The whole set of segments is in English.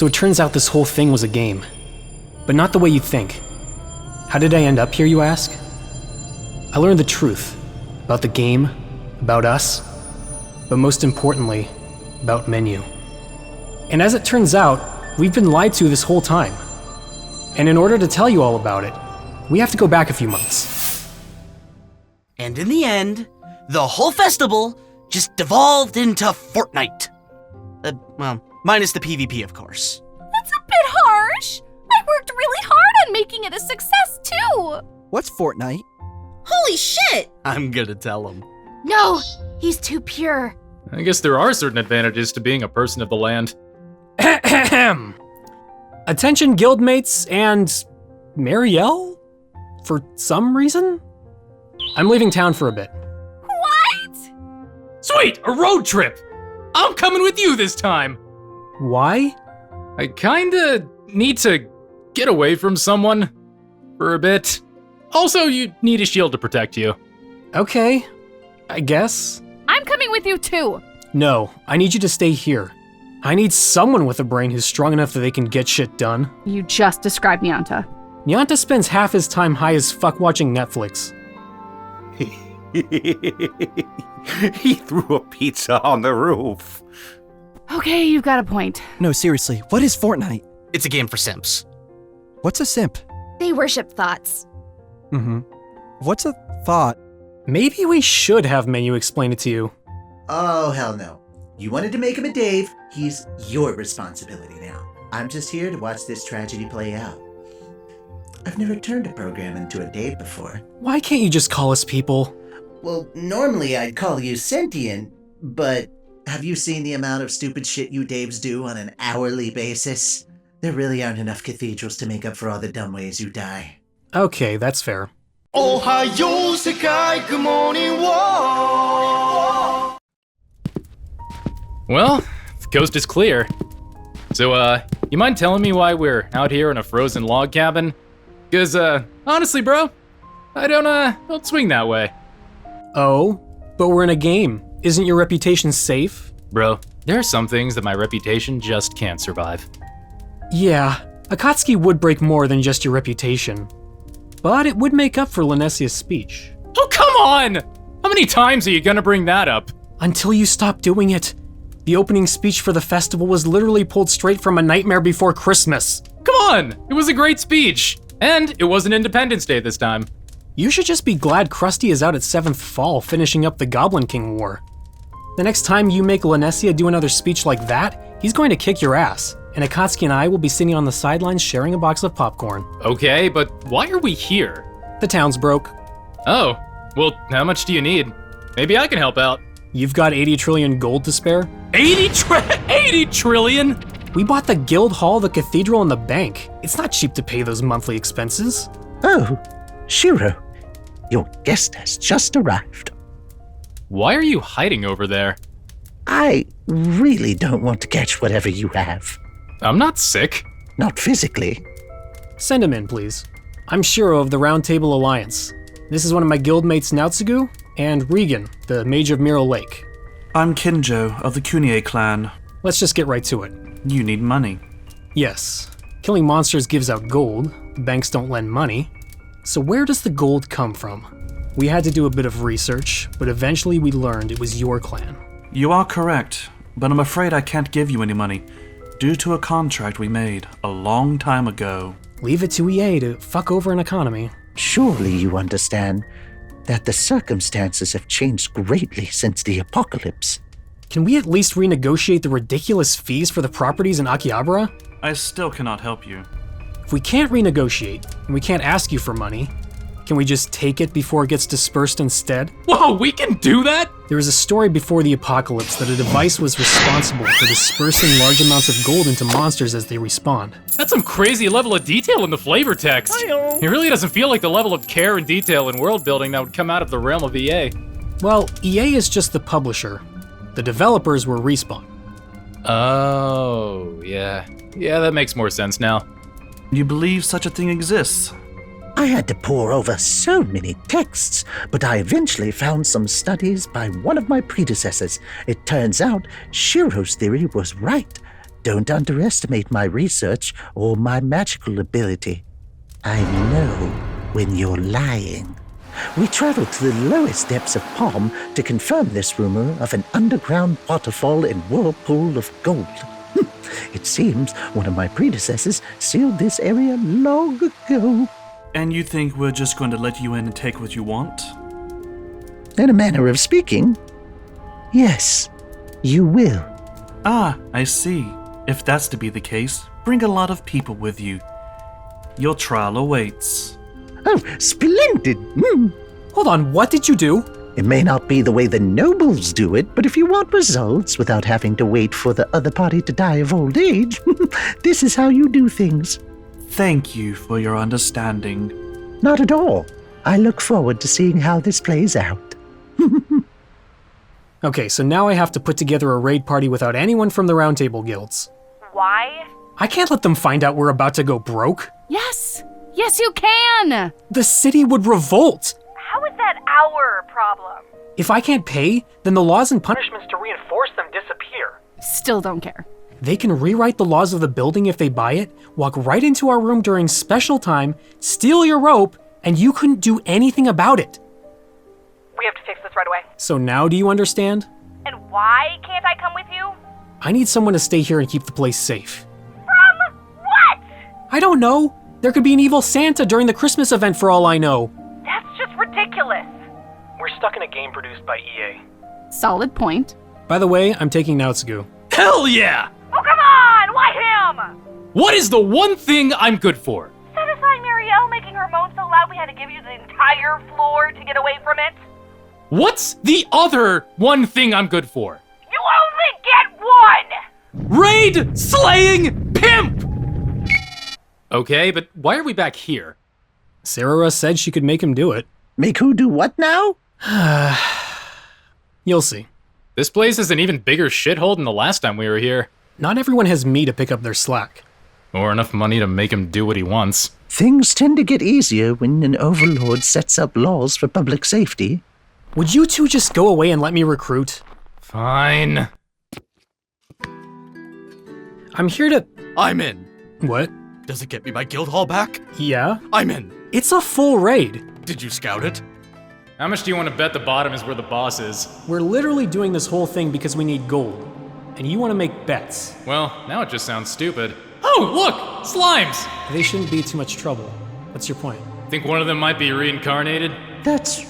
So it turns out this whole thing was a game. But not the way you think. How did I end up here, you ask? I learned the truth. About the game, about us, but most importantly, about Menu. And as it turns out, we've been lied to this whole time. And in order to tell you all about it, we have to go back a few months. And in the end, the whole festival just devolved into Fortnite. Well, minus the PvP, of course. That's a bit harsh. I worked really hard on making it a success, too. What's Fortnite? Holy shit! I'm gonna tell him. No, he's too pure. I guess there are certain advantages to being a person of the land. Ahem. Attention guildmates and Marielle? For some reason? I'm leaving town for a bit. What? Sweet, a road trip! I'm coming with you this time! Why? I kinda need to get away from someone for a bit. Also, you need a shield to protect you. Okay, I guess. I'm coming with you, too. No, I need you to stay here. I need someone with a brain who's strong enough that they can get shit done. You just described Nyanta. Nyanta spends half his time high as fuck watching Netflix. He threw a pizza on the roof. Okay, you've got a point. No, seriously, what is Fortnite? It's a game for simps. What's a simp? They worship thoughts. What's a thought? Maybe we should have Menu explain it to you. Oh, hell no. You wanted to make him a Dave, he's your responsibility now. I'm just here to watch this tragedy play out. I've never turned a program into a Dave before. Why can't you just call us people? Well, normally I'd call you sentient, but have you seen the amount of stupid shit you Daves do on an hourly basis? There really aren't enough cathedrals to make up for all the dumb ways you die. Okay, that's fair. Ohayo, Sekai, good morning, Well, the coast is clear. So, you mind telling me why we're out here in a frozen log cabin? Cause, honestly, bro, I don't swing that way. Oh, but we're in a game. Isn't your reputation safe? Bro, there are some things that my reputation just can't survive. Yeah, Akatsuki would break more than just your reputation. But it would make up for Lenessia's speech. Oh, come on! How many times are you gonna bring that up? Until you stop doing it. The opening speech for the festival was literally pulled straight from A Nightmare Before Christmas. Come on! It was a great speech! And it wasn't Independence Day this time. You should just be glad Krusty is out at 7th Fall finishing up the Goblin King War. The next time you make Lenessia do another speech like that, he's going to kick your ass, and Akatsuki and I will be sitting on the sidelines sharing a box of popcorn. Okay, but why are we here? The town's broke. Oh, well, how much do you need? Maybe I can help out. You've got 80 trillion gold to spare? 80 trillion? We bought the guild hall, the cathedral, and the bank. It's not cheap to pay those monthly expenses. Oh, Shiroe, your guest has just arrived. Why are you hiding over there? I really don't want to catch whatever you have. I'm not sick. Not physically. Send him in, please. I'm Shiroe of the Round Table Alliance. This is one of my guildmates Naotsugu, and Regen, the Mage of Miro Lake. I'm Kinjou of the Kunie clan. Let's just get right to it. You need money. Yes. Killing monsters gives out gold. Banks don't lend money. So where does the gold come from? We had to do a bit of research, but eventually we learned it was your clan. You are correct, but I'm afraid I can't give you any money, due to a contract we made a long time ago. Leave it to EA to fuck over an economy. Surely you understand that the circumstances have changed greatly since the apocalypse. Can we at least renegotiate the ridiculous fees for the properties in Akihabara? I still cannot help you. If we can't renegotiate, and we can't ask you for money, can we just take it before it gets dispersed instead? Whoa, we can do that? There was a story before the apocalypse that a device was responsible for dispersing large amounts of gold into monsters as they respawn. That's some crazy level of detail in the flavor text. It really doesn't feel like the level of care and detail in world building that would come out of the realm of EA. Well, EA is just the publisher. The developers were Respawn. Oh, yeah. Yeah, that makes more sense now. You believe such a thing exists? I had to pore over so many texts, but I eventually found some studies by one of my predecessors. It turns out Shiroe's theory was right. Don't underestimate my research or my magical ability. I know when you're lying. We traveled to the lowest depths of Palm to confirm this rumor of an underground waterfall and whirlpool of gold. It seems one of my predecessors sealed this area long ago. And you think we're just going to let you in and take what you want? In a manner of speaking, yes, you will. Ah, I see. If that's to be the case, bring a lot of people with you. Your trial awaits. Oh, splendid! Hold on, what did you do? It may not be the way the nobles do it, but if you want results without having to wait for the other party to die of old age, this is how you do things. Thank you for your understanding. Not at all. I look forward to seeing how this plays out. Okay, so now I have to put together a raid party without anyone from the Roundtable guilds. Why? I can't let them find out we're about to go broke. Yes! Yes, you can! The city would revolt. How is that our problem? If I can't pay, then the laws and punishments to reinforce them disappear. Still don't care. They can rewrite the laws of the building if they buy it, walk right into our room during special time, steal your rope, and you couldn't do anything about it. We have to fix this right away. So now do you understand? And why can't I come with you? I need someone to stay here and keep the place safe. From what? I don't know. There could be an evil Santa during the Christmas event for all I know. That's just ridiculous. We're stuck in a game produced by EA. Solid point. By the way, I'm taking Naotsugu. Hell yeah! Oh, come on! Why him? What is the one thing I'm good for? Satisfying Marielle making her moan so loud we had to give you the entire floor to get away from it? What's the other one thing I'm good for? You only get one! Raid slaying pimp! Okay, but why are we back here? Sarah said she could make him do it. Make who do what now? You'll see. This place is an even bigger shithole than the last time we were here. Not everyone has me to pick up their slack. Or enough money to make him do what he wants. Things tend to get easier when an overlord sets up laws for public safety. Would you two just go away and let me recruit? Fine. I'm here to... I'm in. What? Does it get me my guild hall back? Yeah? I'm in. It's a full raid. Did you scout it? How much do you want to bet the bottom is where the boss is? We're literally doing this whole thing because we need gold. And you want to make bets. Well, now it just sounds stupid. Oh, look! Slimes! They shouldn't be too much trouble. What's your point? Think one of them might be reincarnated? That's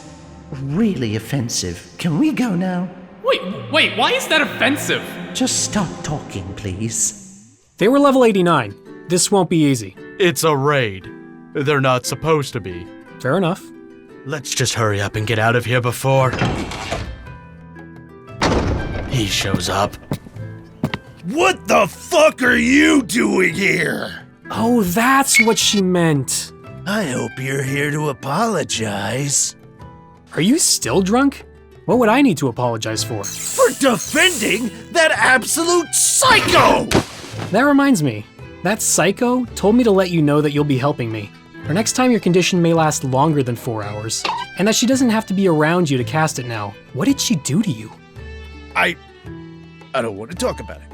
really offensive. Can we go now? Wait, why is that offensive? Just stop talking, please. They were level 89. This won't be easy. It's a raid. They're not supposed to be. Fair enough. Let's just hurry up and get out of here before he shows up. What the fuck are you doing here? Oh, that's what she meant. I hope you're here to apologize. Are you still drunk? What would I need to apologize for? For defending that absolute psycho! That reminds me. That psycho told me to let you know that you'll be helping me. For next time your condition may last longer than 4 hours. And that she doesn't have to be around you to cast it now. What did she do to you? I don't want to talk about it.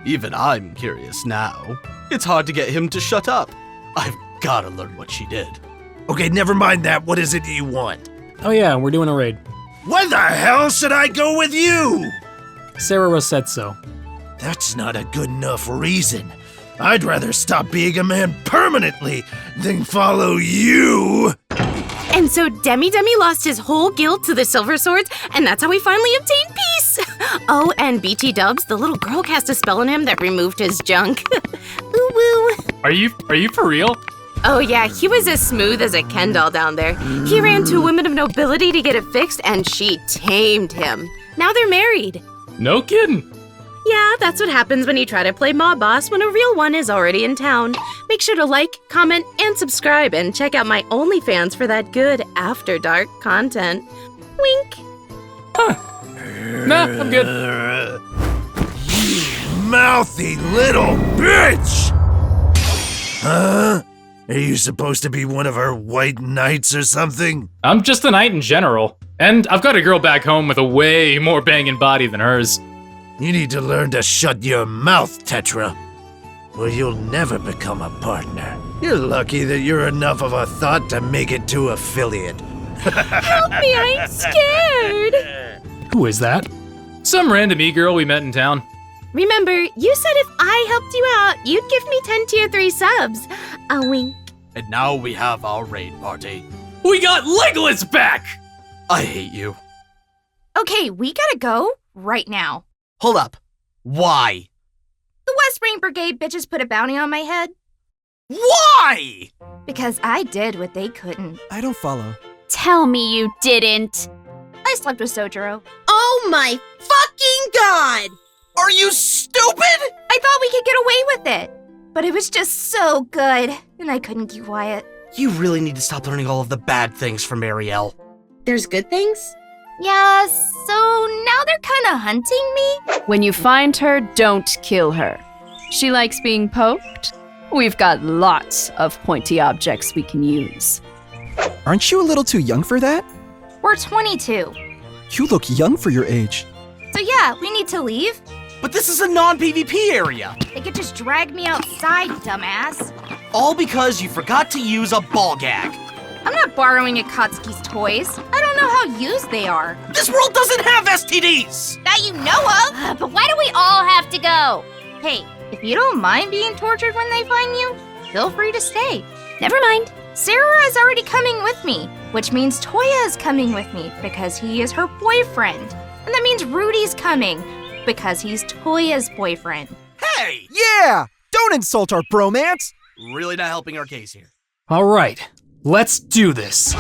Even I'm curious now. It's hard to get him to shut up. I've gotta learn what she did. Okay, never mind that. What is it you want? Oh yeah, we're doing a raid. Why the hell should I go with you? Sarah said so. That's not a good enough reason. I'd rather stop being a man permanently than follow you. And so Demi lost his whole guild to the Silver Swords, and that's how we finally obtained peace. Oh, and BT Dubs, the little girl cast a spell on him that removed his junk. Ooh woo. Are you for real? Oh yeah, he was as smooth as a Ken doll down there. He ran to a woman of nobility to get it fixed, and she tamed him. Now they're married. No kidding. Yeah, that's what happens when you try to play Mob Boss when a real one is already in town. Make sure to like, comment, and subscribe, and check out my OnlyFans for that good After Dark content. Wink. Huh. Nah, I'm good. You mouthy little bitch! Huh? Are you supposed to be one of our white knights or something? I'm just a knight in general. And I've got a girl back home with a way more banging body than hers. You need to learn to shut your mouth, Tetra, or you'll never become a partner. You're lucky that you're enough of a thought to make it to affiliate. Help me, I'm scared! Who is that? Some random e-girl we met in town. Remember, you said if I helped you out, you'd give me 10 tier 3 subs. A wink. And now we have our raid party. We got Legolas back! I hate you. Okay, we gotta go right now. Hold up. Why? The West Wing Brigade bitches put a bounty on my head. Why? Because I did what they couldn't. I don't follow. Tell me you didn't. I slept with Sojiro. Oh my fucking god! Are you stupid? I thought we could get away with it. But it was just so good, and I couldn't keep quiet. You really need to stop learning all of the bad things from Marielle. There's good things? Yeah, so now they're kinda hunting me? When you find her, don't kill her. She likes being poked. We've got lots of pointy objects we can use. Aren't you a little too young for that? We're 22. You look young for your age. So yeah, we need to leave? But this is a non-PvP area. They could just drag me outside, dumbass. All because you forgot to use a ball gag. I'm not borrowing Akatsuki's toys. I don't know how used they are. This world doesn't have STDs! That you know of! But why do we all have to go? Hey, if you don't mind being tortured when they find you, feel free to stay. Never mind. Sarah is already coming with me, which means Toya is coming with me because he is her boyfriend. And that means Rudy's coming because he's Toya's boyfriend. Hey! Yeah! Don't insult our bromance! Really not helping our case here. All right, let's do this.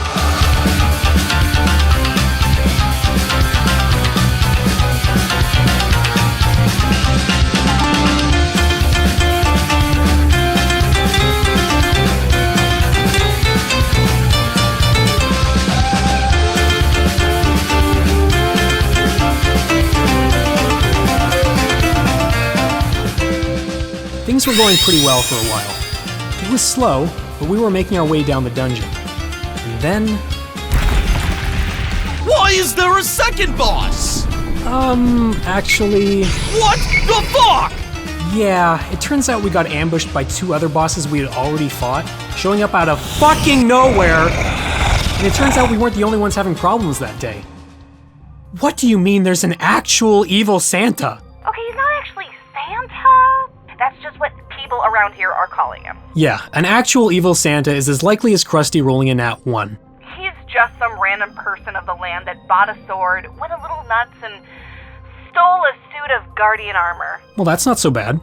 Things were going pretty well for a while. It was slow, but we were making our way down the dungeon. And then... Why is there a second boss? Actually... What the fuck? Yeah, it turns out we got ambushed by 2 other bosses we had already fought, showing up out of fucking nowhere! And it turns out we weren't the only ones having problems that day. What do you mean there's an actual evil Santa? Okay, he's not actually Santa. That's just what people around here are calling him. Yeah, an actual evil Santa is as likely as Krusty rolling a nat 1. He's just some random person of the land that bought a sword, went a little nuts, and stole a suit of guardian armor. Well, that's not so bad.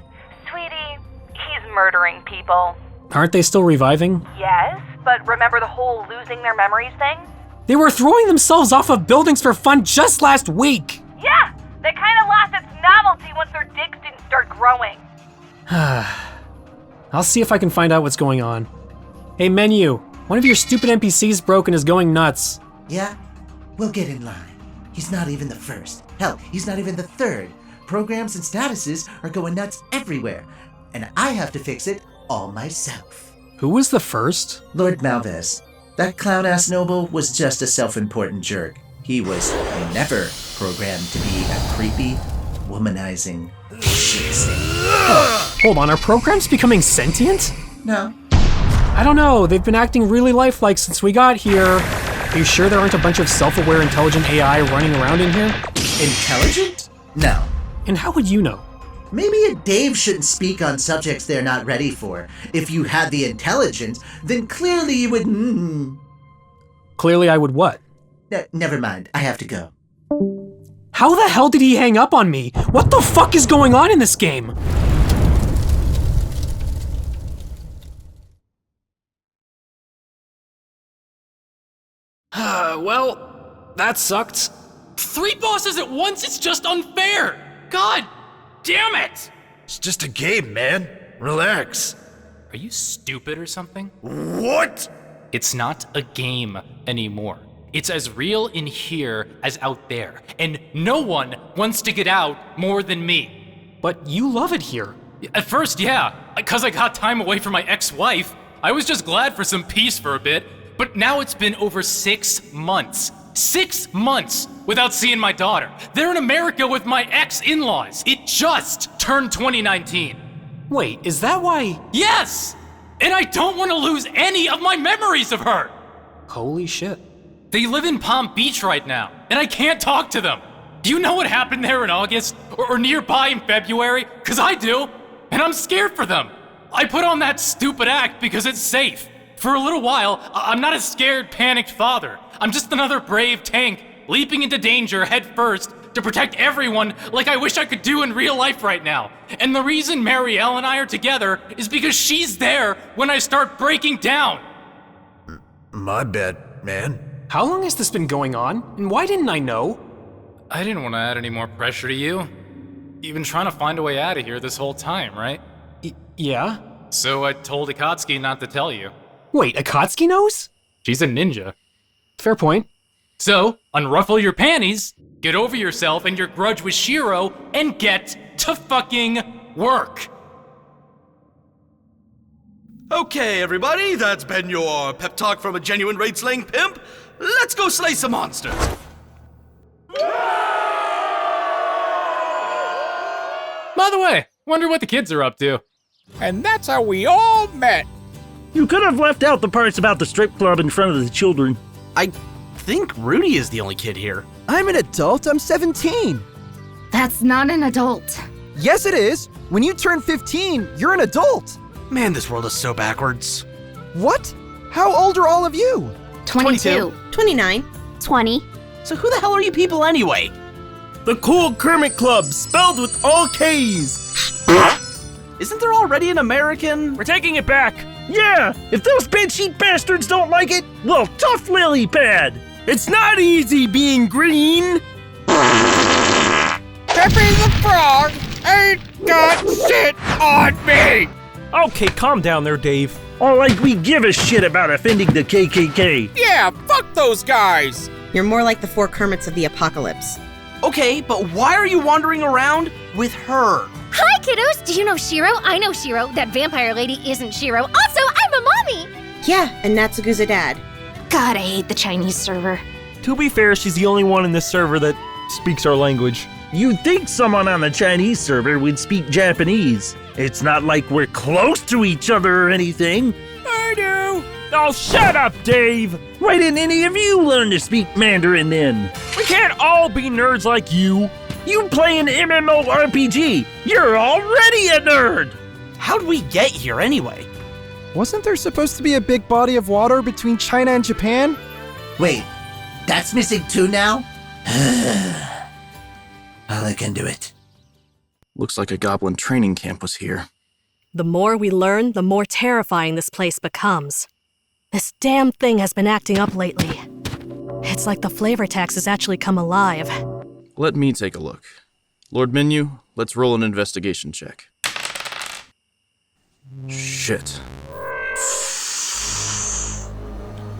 Sweetie, he's murdering people. Aren't they still reviving? Yes, but remember the whole losing their memories thing? They were throwing themselves off of buildings for fun just last week! Yeah, that kind of lost its novelty once their dicks didn't start growing. I'll see if I can find out what's going on. Hey, Menu, one of your stupid NPCs broke and is going nuts. Yeah? We'll get in line. He's not even the first. Hell, he's not even the third. Programs and statuses are going nuts everywhere, and I have to fix it all myself. Who was the first? Lord Malvez. That clown-ass noble was just a self-important jerk. He was never programmed to be a creepy, womanizing shit stick. Hold on, are programs becoming sentient? No. I don't know, they've been acting really lifelike since we got here. Are you sure there aren't a bunch of self-aware intelligent AI running around in here? Intelligent? No. And how would you know? Maybe a Dave shouldn't speak on subjects they're not ready for. If you had the intelligence, then clearly you would... Clearly I would what? Never mind, I have to go. How the hell did he hang up on me? What the fuck is going on in this game? Well, that sucked. 3 bosses at once? It's just unfair! God damn it! It's just a game, man. Relax. Are you stupid or something? What? It's not a game anymore. It's as real in here as out there, and no one wants to get out more than me. But you love it here. At first, yeah, because I got time away from my ex-wife. I was just glad for some peace for a bit, but now it's been over 6 months. 6 months without seeing my daughter. They're in America with my ex-in-laws. It just turned 2019. Wait, is that why? Yes! And I don't want to lose any of my memories of her! Holy shit. They live in Palm Beach right now, and I can't talk to them. Do you know what happened there in August? Or nearby in February? 'Cause I do, and I'm scared for them. I put on that stupid act because it's safe. For a little while, I'm not a scared, panicked father. I'm just another brave tank, leaping into danger head first to protect everyone like I wish I could do in real life right now. And the reason Marielle and I are together is because she's there when I start breaking down. My bad, man. How long has this been going on, and why didn't I know? I didn't want to add any more pressure to you. You've been trying to find a way out of here this whole time, right? Yeah? So I told Akatsuki not to tell you. Wait, Akatsuki knows? She's a ninja. Fair point. So, unruffle your panties, get over yourself and your grudge with Shiroe, and get to fucking work. Okay, everybody, that's been your pep talk from a genuine raid-slaying pimp. Let's go slay some monsters. By the way, wonder what the kids are up to. And that's how we all met. You could have left out the parts about the strip club in front of the children. I think Rudy is the only kid here. I'm an adult. I'm 17. That's not an adult. Yes, it is. When you turn 15, you're an adult. Man, this world is so backwards. What? How old are all of you? 22. 29. 20. So who the hell are you people anyway? The Cool Kermit Club, spelled with all K's. Isn't there already an American? We're taking it back. Yeah, if those bedsheet bastards don't like it, well, tough lily pad. It's not easy being green. Peppy the Frog ain't got shit on me. Okay, calm down there, Dave. Or like we give a shit about offending the KKK. Yeah, fuck those guys. You're more like the 4 Kermits of the apocalypse. Okay, but why are you wandering around with her? Hi, kiddos! Do you know Shiroe? I know Shiroe. That vampire lady isn't Shiroe. Also, I'm a mommy! Yeah, and Naotsugu's a dad. God, I hate the Chinese server. To be fair, she's the only one in this server that speaks our language. You'd think someone on the Chinese server would speak Japanese. It's not like we're close to each other or anything. I do. Oh, shut up, Dave! Why didn't any of you learn to speak Mandarin then? We can't all be nerds like you. You play an MMORPG. You're already a nerd! How'd we get here anyway? Wasn't there supposed to be a big body of water between China and Japan? Wait, that's missing too now? I'll look into it. Looks like a goblin training camp was here. The more we learn, the more terrifying this place becomes. This damn thing has been acting up lately. It's like the flavor tax has actually come alive. Let me take a look. Lord Menu, let's roll an investigation check. Shit.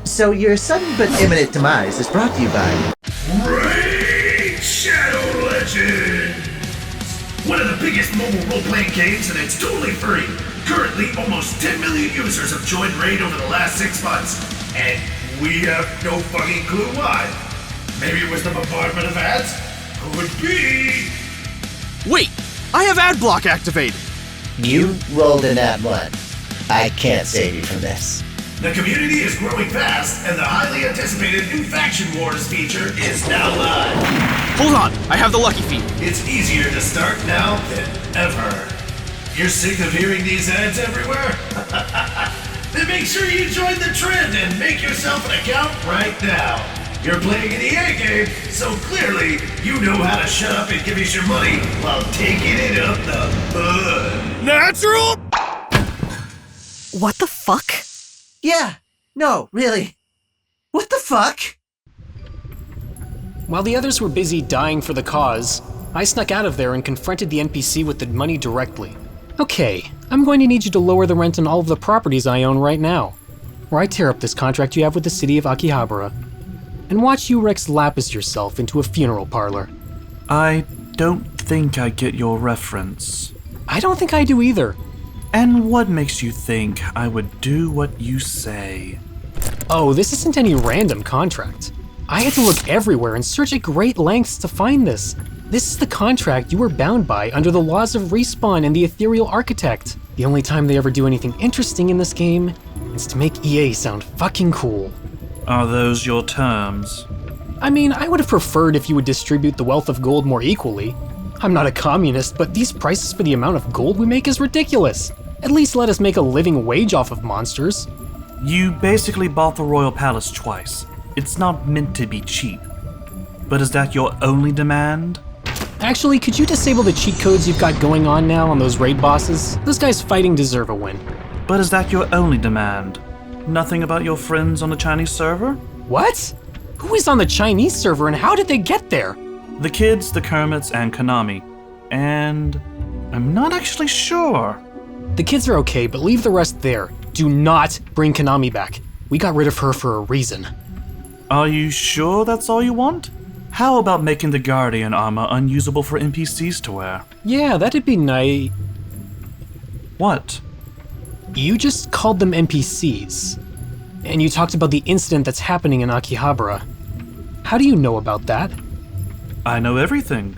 So your sudden but imminent demise is brought to you by... Raid Shadow Legends! One of the biggest mobile role-playing games, and it's totally free. Currently, almost 10 million users have joined Raid over the last 6 months, and we have no fucking clue why. Maybe it was the bombardment of ads? Could be. Wait, I have ad block activated. You rolled an ad one. I can't save you from this. The community is growing fast, and the highly anticipated new Faction Wars feature is now live. Hold on, I have the lucky feat. It's easier to start now than ever. You're sick of hearing these ads everywhere? Then make sure you join the trend and make yourself an account right now. You're playing an EA game, so clearly you know how to shut up and give us your money while taking it up the butt. Natural? What the fuck? Yeah, no, really. What the fuck? While the others were busy dying for the cause, I snuck out of there and confronted the NPC with the money directly. Okay, I'm going to need you to lower the rent on all of the properties I own right now, or I tear up this contract you have with the city of Akihabara, and watch you Rex Lapis yourself into a funeral parlor. I don't think I get your reference. I don't think I do either. And what makes you think I would do what you say? Oh, this isn't any random contract. I had to look everywhere and search at great lengths to find this. This is the contract you were bound by under the laws of Respawn and the Ethereal Architect. The only time they ever do anything interesting in this game is to make EA sound fucking cool. Are those your terms? I mean, I would have preferred if you would distribute the wealth of gold more equally. I'm not a communist, but these prices for the amount of gold we make is ridiculous. At least let us make a living wage off of monsters. You basically bought the Royal Palace twice. It's not meant to be cheap. But is that your only demand? Actually, could you disable the cheat codes you've got going on now on those raid bosses? Those guys fighting deserve a win. But is that your only demand? Nothing about your friends on the Chinese server? What? Who is on the Chinese server and how did they get there? The kids, the Kermits, and Konami. And I'm not actually sure. The kids are okay, but leave the rest there. Do not bring Konami back. We got rid of her for a reason. Are you sure that's all you want? How about making the Guardian armor unusable for NPCs to wear? Yeah, that'd be nice. What? You just called them NPCs. And you talked about the incident that's happening in Akihabara. How do you know about that? I know everything.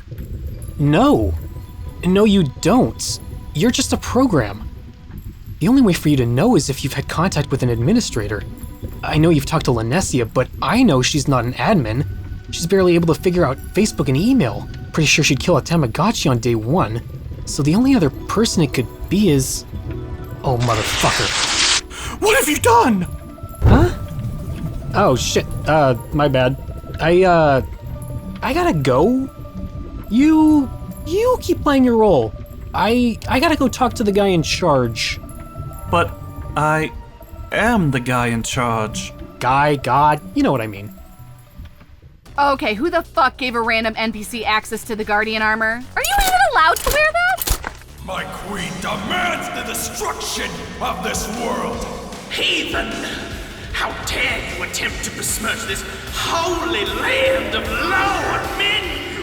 No. No, you don't. You're just a program. The only way for you to know is if you've had contact with an administrator. I know you've talked to Lenessia, but I know she's not an admin. She's barely able to figure out Facebook and email. Pretty sure she'd kill a Tamagotchi on day 1. So the only other person it could be is... Oh, motherfucker. What have you done? Huh? Oh, shit. My bad. I gotta go. You keep playing your role. I gotta go talk to the guy in charge. But I am the guy in charge. Guy, God, you know what I mean. Okay, who the fuck gave a random NPC access to the Guardian armor? Are you even allowed to wear that? My queen demands the destruction of this world! Heathen! How dare you attempt to besmirch this holy land of Lord Menu!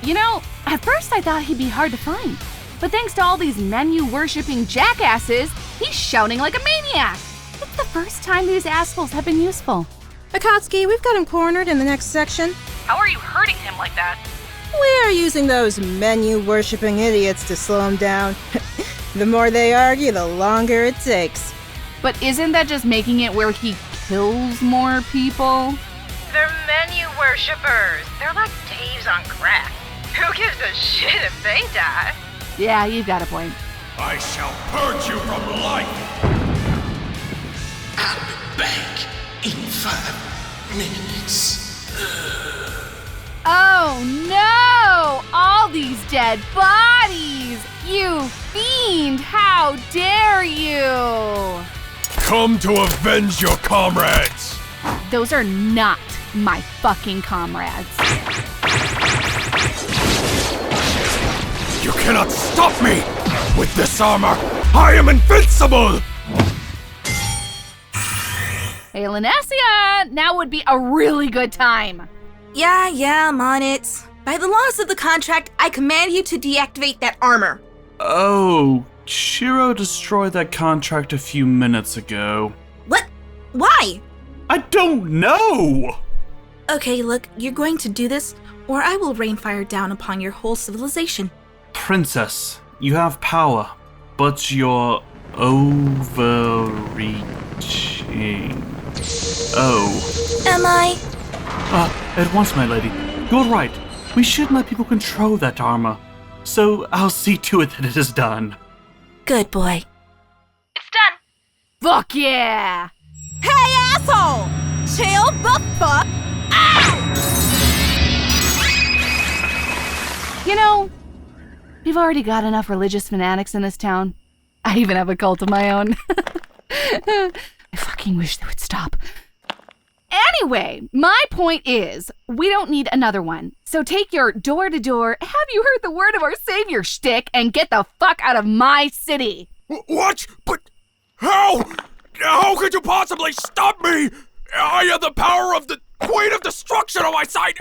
You know, at first I thought he'd be hard to find. But thanks to all these menu-worshipping jackasses, he's shouting like a maniac. It's the first time these assholes have been useful. Akatsuki, we've got him cornered in the next section. How are you hurting him like that? We're using those menu-worshipping idiots to slow him down. The more they argue, the longer it takes. But isn't that just making it where he kills more people? They're menu worshippers. They're like Daves on crack. Who gives a shit if they die? Yeah, you've got a point. I shall purge you from life! I'll be back in 5 minutes. Oh no! All these dead bodies! You fiend! How dare you! Come to avenge your comrades! Those are not my fucking comrades. You cannot stop me! With this armor, I am invincible! Hey, Lenessia! Now would be a really good time. Yeah, I'm on it. By the laws of the contract, I command you to deactivate that armor. Oh, Shiroe destroyed that contract a few minutes ago. What? Why? I don't know! Okay, look, you're going to do this, or I will rain fire down upon your whole civilization. Princess, you have power, but you're overreaching. Oh. Am I? At once, my lady. You're right. We shouldn't let people control that armor. So I'll see to it that it is done. Good boy. It's done. Fuck yeah! Hey, asshole! Chill the fuck out! You know, we've already got enough religious fanatics in this town. I even have a cult of my own. I fucking wish they would stop. Anyway, my point is, we don't need another one. So take your door-to-door, have you heard the word of our savior shtick, and get the fuck out of my city. What? But how? How could you possibly stop me? I have the power of the Queen of Destruction on my side,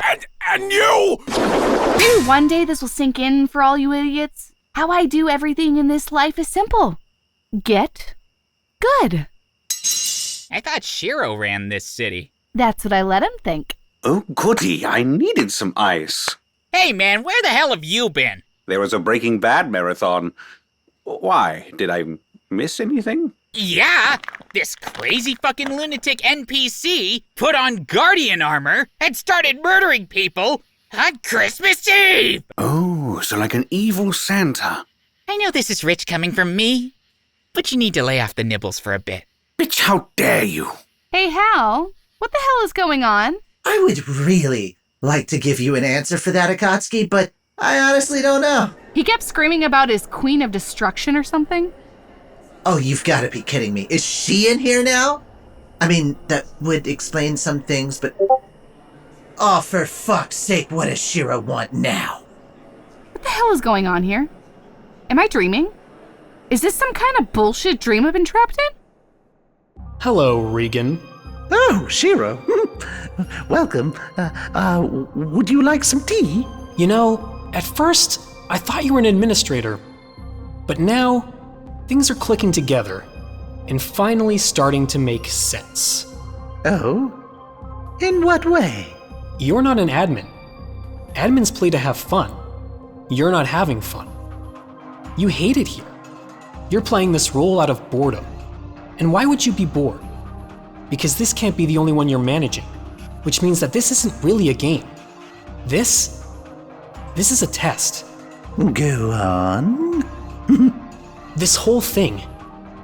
and you! Maybe one day this will sink in for all you idiots. How I do everything in this life is simple. Get good. I thought Shiroe ran this city. That's what I let him think. Oh, goody, I needed some ice. Hey, man, where the hell have you been? There was a Breaking Bad marathon. Why? Did I miss anything? Yeah, this crazy fucking lunatic NPC put on Guardian armor and started murdering people on Christmas Eve! Oh, so like an evil Santa. I know this is rich coming from me, but you need to lay off the nibbles for a bit. Bitch, how dare you? Hey, Hal, what the hell is going on? I would really like to give you an answer for that, Akatsuki, but I honestly don't know. He kept screaming about his Queen of Destruction or something? Oh, you've got to be kidding me. Is she in here now? I mean, that would explain some things, but... Oh, for fuck's sake, what does Shiroe want now? What the hell is going on here? Am I dreaming? Is this some kind of bullshit dream I've been trapped in? Hello, Regen. Oh, Shiroe. Welcome. Would you like some tea? You know, at first, I thought you were an administrator. But now, things are clicking together and finally starting to make sense. Oh? In what way? You're not an admin. Admins play to have fun. You're not having fun. You hate it here. You're playing this role out of boredom. And why would you be bored? Because this can't be the only one you're managing, which means that this isn't really a game. This is a test. Go on. This whole thing,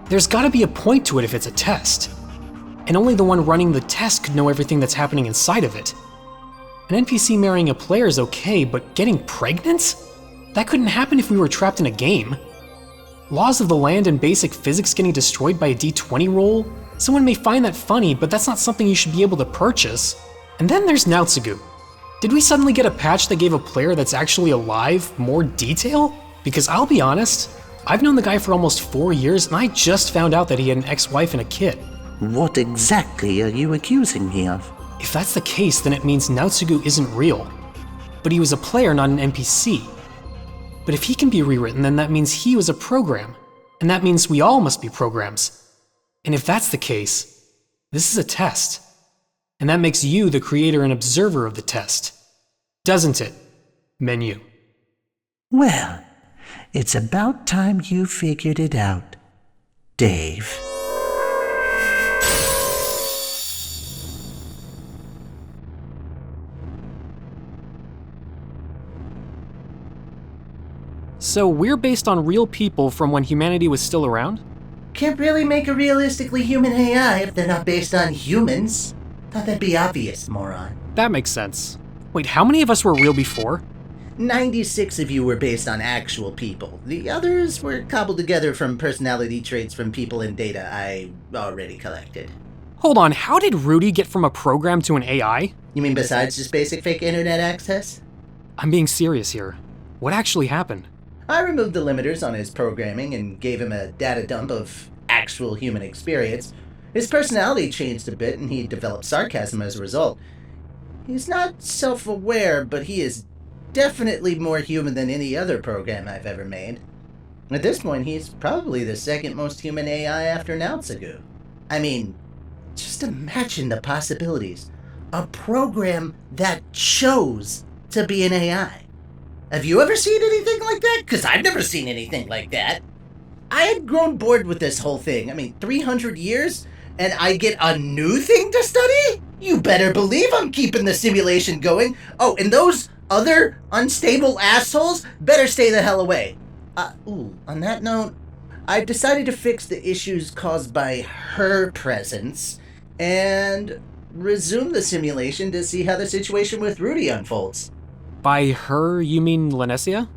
there's gotta be a point to it if it's a test. And only the one running the test could know everything that's happening inside of it. An NPC marrying a player is okay, but getting pregnant? That couldn't happen if we were trapped in a game. Laws of the land and basic physics getting destroyed by a D20 roll? Someone may find that funny, but that's not something you should be able to purchase. And then there's Naotsugu. Did we suddenly get a patch that gave a player that's actually alive more detail? Because I'll be honest, I've known the guy for almost 4 years and I just found out that he had an ex-wife and a kid. What exactly are you accusing me of? If that's the case, then it means Naotsugu isn't real. But he was a player, not an NPC. But if he can be rewritten, then that means he was a program. And that means we all must be programs. And if that's the case, this is a test. And that makes you the creator and observer of the test. Doesn't it, Menu? Well, it's about time you figured it out, Dave. So we're based on real people from when humanity was still around? Can't really make a realistically human AI if they're not based on humans. Thought that'd be obvious, moron. That makes sense. Wait, how many of us were real before? 96 of you were based on actual people. The others were cobbled together from personality traits from people and data I already collected. Hold on, how did Rudy get from a program to an AI? You mean besides just basic fake internet access? I'm being serious here. What actually happened? I removed the limiters on his programming and gave him a data dump of actual human experience. His personality changed a bit and he developed sarcasm as a result. He's not self-aware, but he is definitely more human than any other program I've ever made. At this point, he's probably the second most human AI after Naotsugu. I mean, just imagine the possibilities. A program that chose to be an AI. Have you ever seen anything like that? Because I've never seen anything like that. I had grown bored with this whole thing. I mean, 300 years, and I get a new thing to study? You better believe I'm keeping the simulation going. Oh, and those other unstable assholes better stay the hell away. On that note, I've decided to fix the issues caused by her presence and resume the simulation to see how the situation with Rudy unfolds. By her, you mean Lenessia?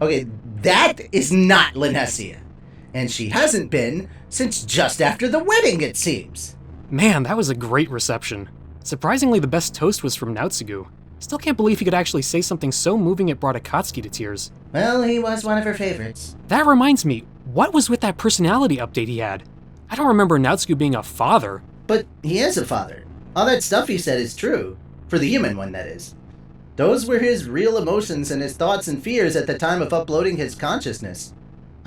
Okay, that is not Lenessia. And she hasn't been since just after the wedding, it seems. Man, that was a great reception. Surprisingly, the best toast was from Naotsugu. Still can't believe he could actually say something so moving it brought Akatsuki to tears. Well, he was one of her favorites. That reminds me, what was with that personality update he had? I don't remember Naotsugu being a father. But he is a father. All that stuff he said is true. For the human one, that is. Those were his real emotions and his thoughts and fears at the time of uploading his consciousness.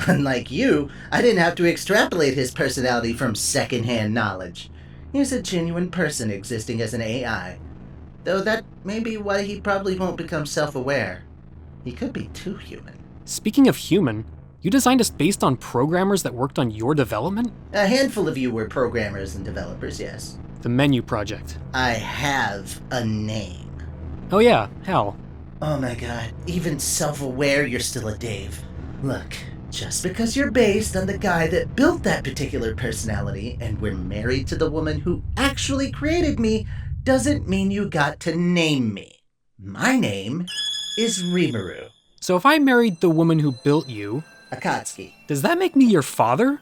Unlike you, I didn't have to extrapolate his personality from secondhand knowledge. He's a genuine person existing as an AI. Though that may be why he probably won't become self-aware. He could be too human. Speaking of human, you designed us based on programmers that worked on your development? A handful of you were programmers and developers, yes. The Menu Project. I have a name. Oh yeah, Hal. Oh my god, even self-aware you're still a Dave. Look, just because you're based on the guy that built that particular personality and we're married to the woman who actually created me doesn't mean you got to name me. My name is Rimuru. So if I married the woman who built you... Akatsuki. Does that make me your father?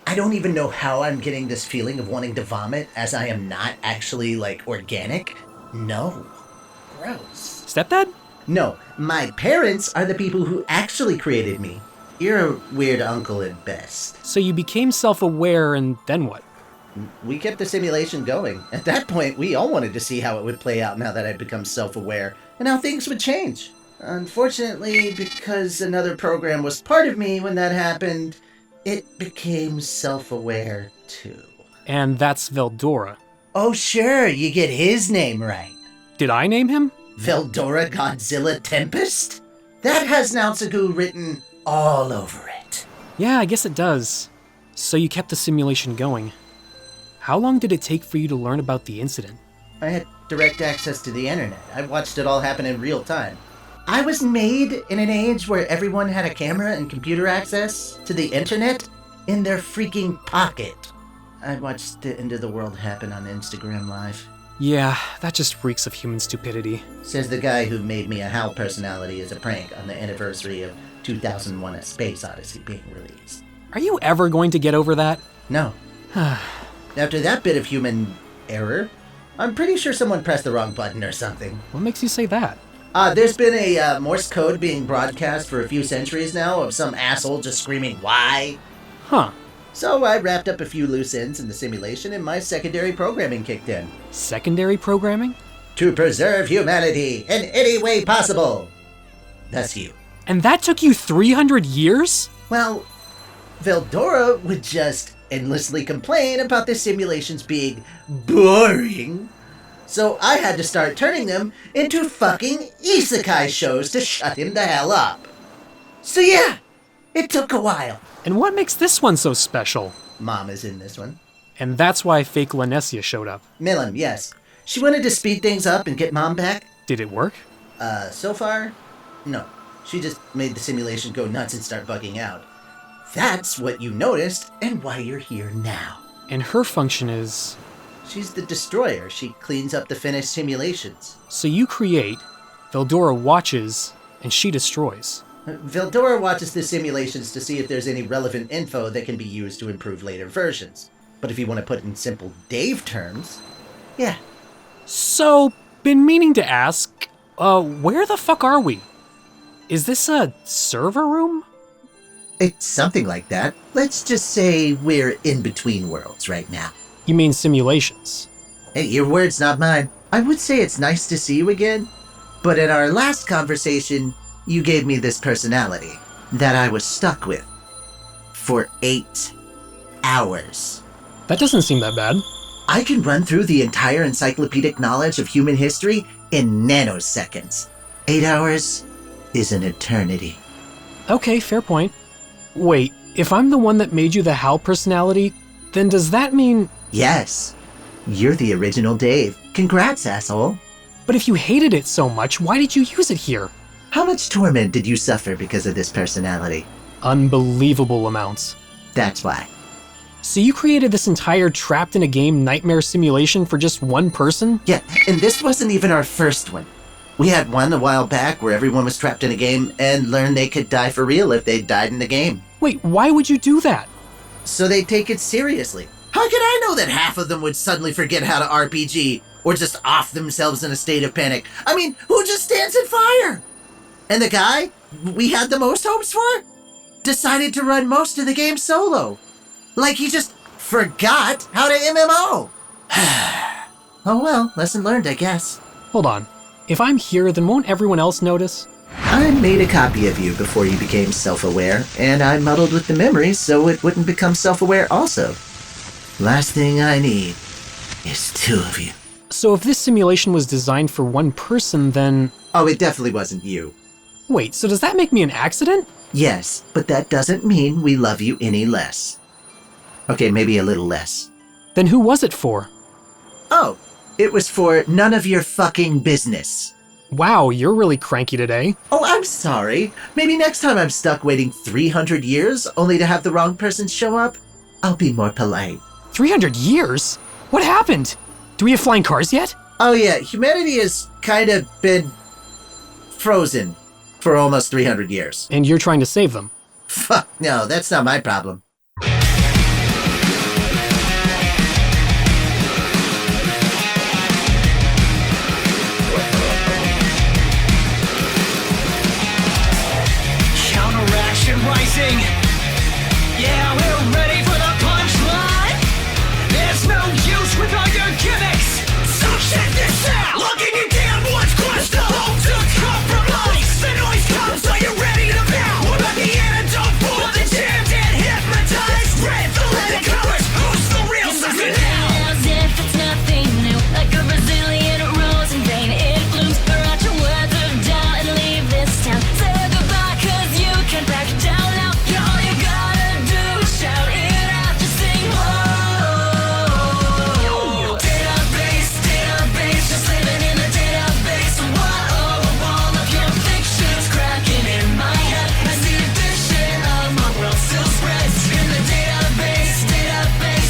I don't even know how I'm getting this feeling of wanting to vomit as I am not actually, organic. No. Gross. Stepdad? No, my parents are the people who actually created me. You're a weird uncle at best. So you became self-aware and then what? We kept the simulation going. At that point, we all wanted to see how it would play out now that I'd become self-aware and how things would change. Unfortunately, because another program was part of me when that happened, it became self-aware too. And that's Veldora. Oh sure, you get his name right. Did I name him? Veldora Godzilla Tempest? That has Naotsugu written all over it. Yeah, I guess it does. So you kept the simulation going. How long did it take for you to learn about the incident? I had direct access to the internet. I watched it all happen in real time. I was made in an age where everyone had a camera and computer access to the internet in their freaking pocket. I watched the end of the world happen on Instagram Live. Yeah, that just reeks of human stupidity. Says the guy who made me a Hal personality as a prank on the anniversary of 2001: A Space Odyssey being released. Are you ever going to get over that? No. After that bit of human error, I'm pretty sure someone pressed the wrong button or something. What makes you say that? There's been a Morse code being broadcast for a few centuries now of some asshole just screaming, "Why?" Huh. So I wrapped up a few loose ends in the simulation and my secondary programming kicked in. Secondary programming? To preserve humanity in any way possible. That's you. And that took you 300 years? Well, Veldora would just endlessly complain about the simulations being boring. So I had to start turning them into fucking isekai shows to shut him the hell up. So yeah, it took a while. And what makes this one so special? Mom is in this one. And that's why fake Lenessia showed up. Milim, yes. She wanted to speed things up and get Mom back. Did it work? So far, no. She just made the simulation go nuts and start bugging out. That's what you noticed and why you're here now. And her function is... She's the destroyer. She cleans up the finished simulations. So you create, Veldora watches, and she destroys. Veldora watches the simulations to see if there's any relevant info that can be used to improve later versions. But if you want to put it in simple Dave terms, yeah. So, been meaning to ask, where the fuck are we? Is this a server room? It's something like that. Let's just say we're in between worlds right now. You mean simulations? Hey, your words, not mine. I would say it's nice to see you again, but in our last conversation, you gave me this personality that I was stuck with for 8 hours. That doesn't seem that bad. I can run through the entire encyclopedic knowledge of human history in nanoseconds. 8 hours is an eternity. Okay, fair point. Wait, if I'm the one that made you the Hal personality, then does that mean... Yes. You're the original Dave. Congrats, asshole. But if you hated it so much, why did you use it here? How much torment did you suffer because of this personality? Unbelievable amounts. That's why. So you created this entire trapped-in-a-game nightmare simulation for just one person? Yeah, and this wasn't even our first one. We had one a while back where everyone was trapped in a game and learned they could die for real if they died in the game. Wait, why would you do that? So they take it seriously. How could I know that half of them would suddenly forget how to RPG or just off themselves in a state of panic? I mean, who just stands in fire? And the guy we had the most hopes for decided to run most of the game solo. Like he just forgot how to MMO. Oh well, lesson learned, I guess. Hold on. If I'm here, then won't everyone else notice? I made a copy of you before you became self-aware, and I muddled with the memories so it wouldn't become self-aware also. Last thing I need is 2 of you. So if this simulation was designed for one person, then... Oh, it definitely wasn't you. Wait, so does that make me an accident? Yes, but that doesn't mean we love you any less. Okay, maybe a little less. Then who was it for? Oh, it was for none of your fucking business. Wow, you're really cranky today. Oh, I'm sorry. Maybe next time I'm stuck waiting 300 years only to have the wrong person show up, I'll be more polite. 300 years? What happened? Do we have flying cars yet? Oh yeah, humanity has kind of been frozen for almost 300 years. And you're trying to save them? Fuck no, that's not my problem. Counteraction rising. Yeah, we're ready for the punchline. There's no use with all your gimmicks. So check this out. Looking you down, what's crushed the hope to compromise. The noise comes, are you ready to bow? What about the antidote for the jammed and hypnotized? Red, the lead colors, who's the real sucker now? As if it's nothing new, like a Brazilian rose in vain. It blooms, throw out your words of doubt and leave this town. Say goodbye, cause you can back down now. All you gotta do is shout it out, just sing whoa. Database, just living in the database. Whoa, all of your fiction's cracking in my head as the addition of my world still spreads. In the database,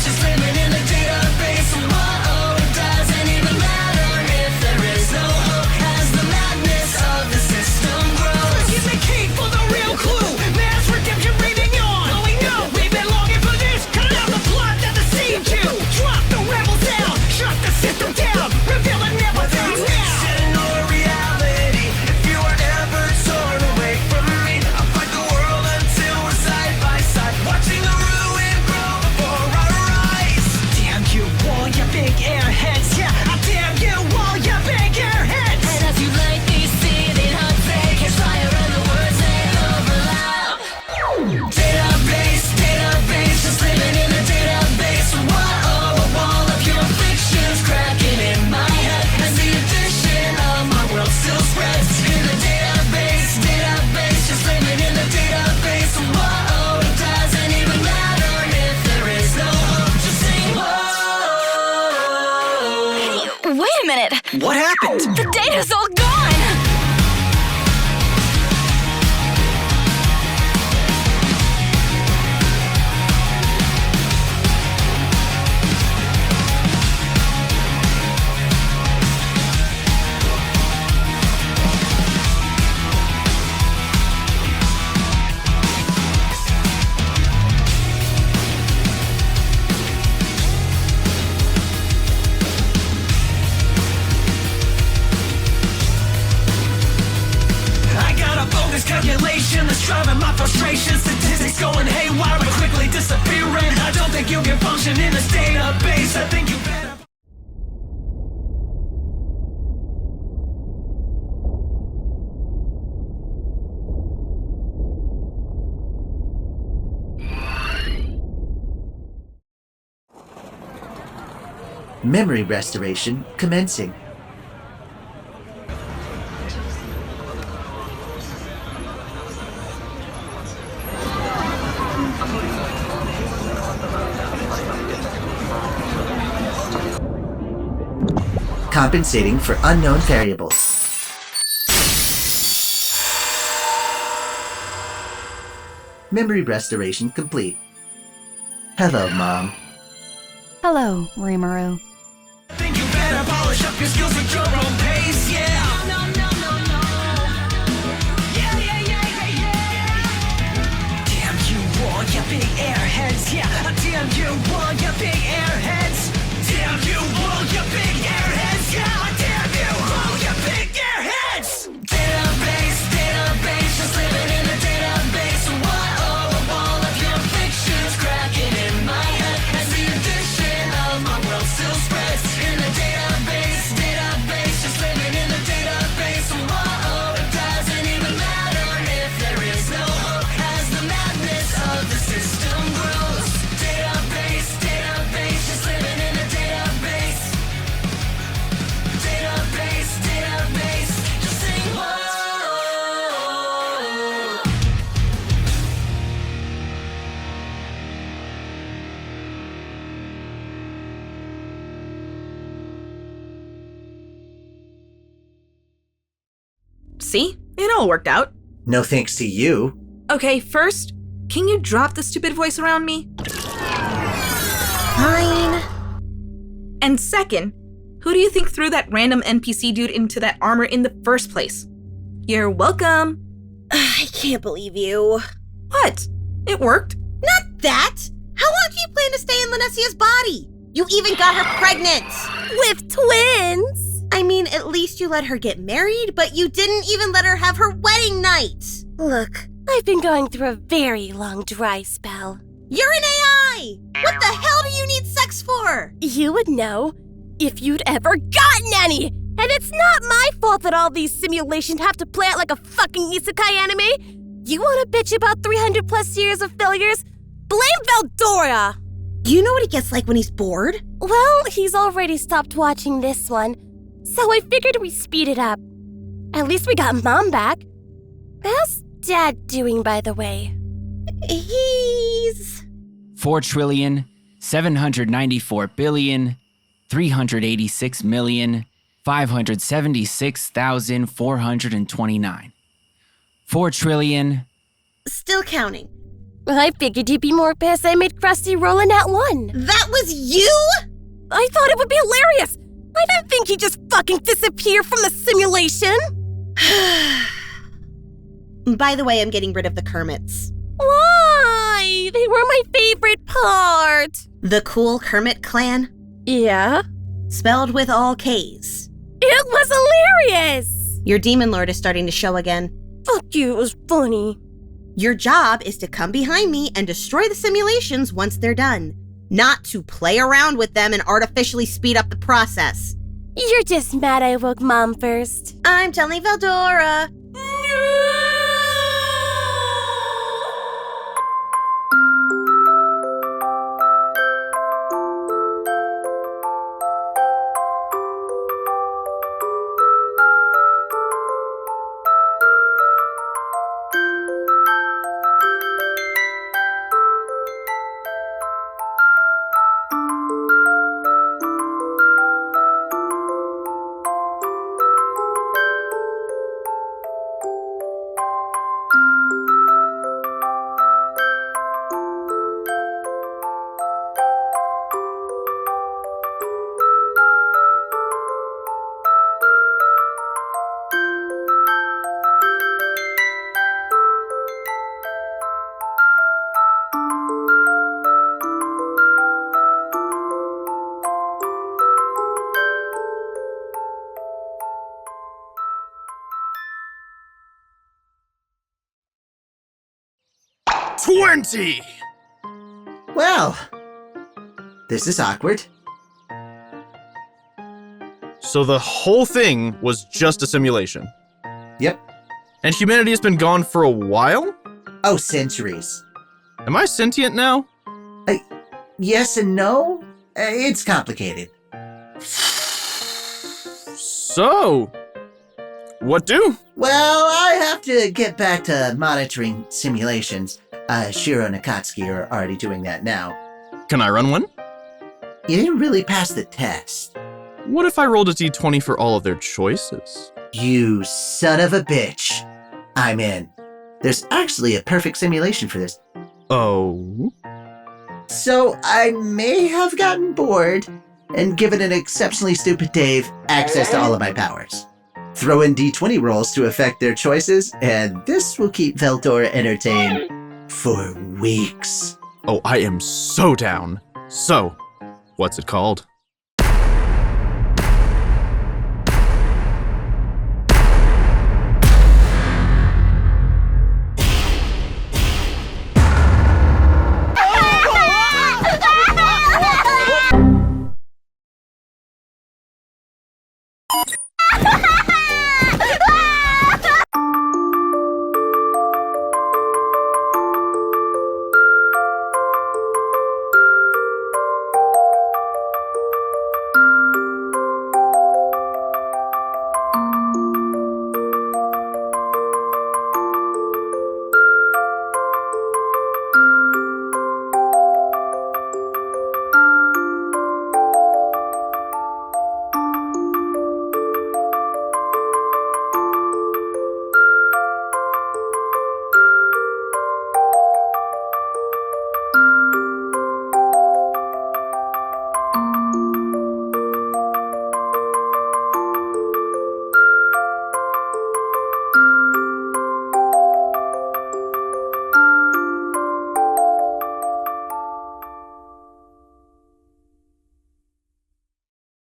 just living in the database. Whoa, it doesn't even matter if there is no hope as the madness of the system grows. Give me key for the real clue. Mass redemption breathing on. Oh, we know we've been longing for this. Cut out the plot that deceived you. Drop the rebels down. Shut the system down. Reveal it never down now. Setting on reality. If you are ever torn away from me, I'll fight the world until we're side by side. Watching the ruin grow before our eyes. Damn you all, you big airheads. Yeah, I damn you all, you big airheads. And as you light these seething hot fake, catch fire and the words they overlap. Database, just living in the database. Whoa, all of your fiction's cracking in my head as the addition of my world still spreads. In the database, just living in the database. Whoa, it doesn't even matter if there is no hope, just sing whoa. Hey, wait a minute. What happened? The data's all gone. I got a bogus calculation that's driving my frustration. Statistics going haywire but quickly disappearing. I don't think you can function in this database. I think you better. Memory restoration commencing. Compensating for unknown variables. Memory restoration complete. Hello, Mom. Hello, Rimuru. Think you better polish up your skills at your own pace, yeah. Damn you all, you big airheads, yeah. Damn you all, you big airheads. Damn you all, you big airheads, yeah. Damn you all, you big airheads. Database, just living in the database. Whoa, all of your fiction's cracking in my head as the addition of my world still spreads. In the database, just living in the database. Whoa, it doesn't even matter if there is no hope as the madness of the system grows. Database, just living in the database. See? It all worked out. No thanks to you. Okay, first, can you drop the stupid voice around me? Fine. And second, who do you think threw that random NPC dude into that armor in the first place? You're welcome. I can't believe you. What? It worked. Not that! How long do you plan to stay in Lenessia's body? You even got her pregnant! With twins! I mean, at least you let her get married, but you didn't even let her have her wedding night! Look, I've been going through a very long dry spell. You're an AI! What the hell do you need sex for? You would know if you'd ever gotten any! And it's not my fault that all these simulations have to play out like a fucking isekai anime! You wanna bitch about 300 plus years of failures? Blame Veldora! You know what he gets like when he's bored? Well, he's already stopped watching this one, so I figured we'd speed it up. At least we got Mom back. How's Dad doing, by the way? He's... 4,794,576,429. 4 trillion. Still counting. Well, I figured you'd be more pissed I made Krusty roll in that one. That was you? I thought it would be hilarious. I didn't think he'd just fucking disappear from the simulation. By the way, I'm getting rid of the Kermits. Why? They were my favorite part. The cool Kermit clan? Yeah? Spelled with all K's. It was hilarious! Your demon lord is starting to show again. Fuck you, it was funny. Your job is to come behind me and destroy the simulations once they're done, not to play around with them and artificially speed up the process. You're just mad I woke Mom first. I'm telling Veldora. $20! Well, this is awkward. So the whole thing was just a simulation? Yep. And humanity has been gone for a while? Oh, centuries. Am I sentient now? Yes and no. It's complicated. So, what do? Well, I have to get back to monitoring simulations. Shiroe and Akatsuki are already doing that now. Can I run one? You didn't really pass the test. What if I rolled a d20 for all of their choices? You son of a bitch. I'm in. There's actually a perfect simulation for this. Oh? So I may have gotten bored and given an exceptionally stupid Dave access to all of my powers. Throw in d20 rolls to affect their choices, and this will keep Veldora entertained for weeks. Oh, I am so down. So, what's it called?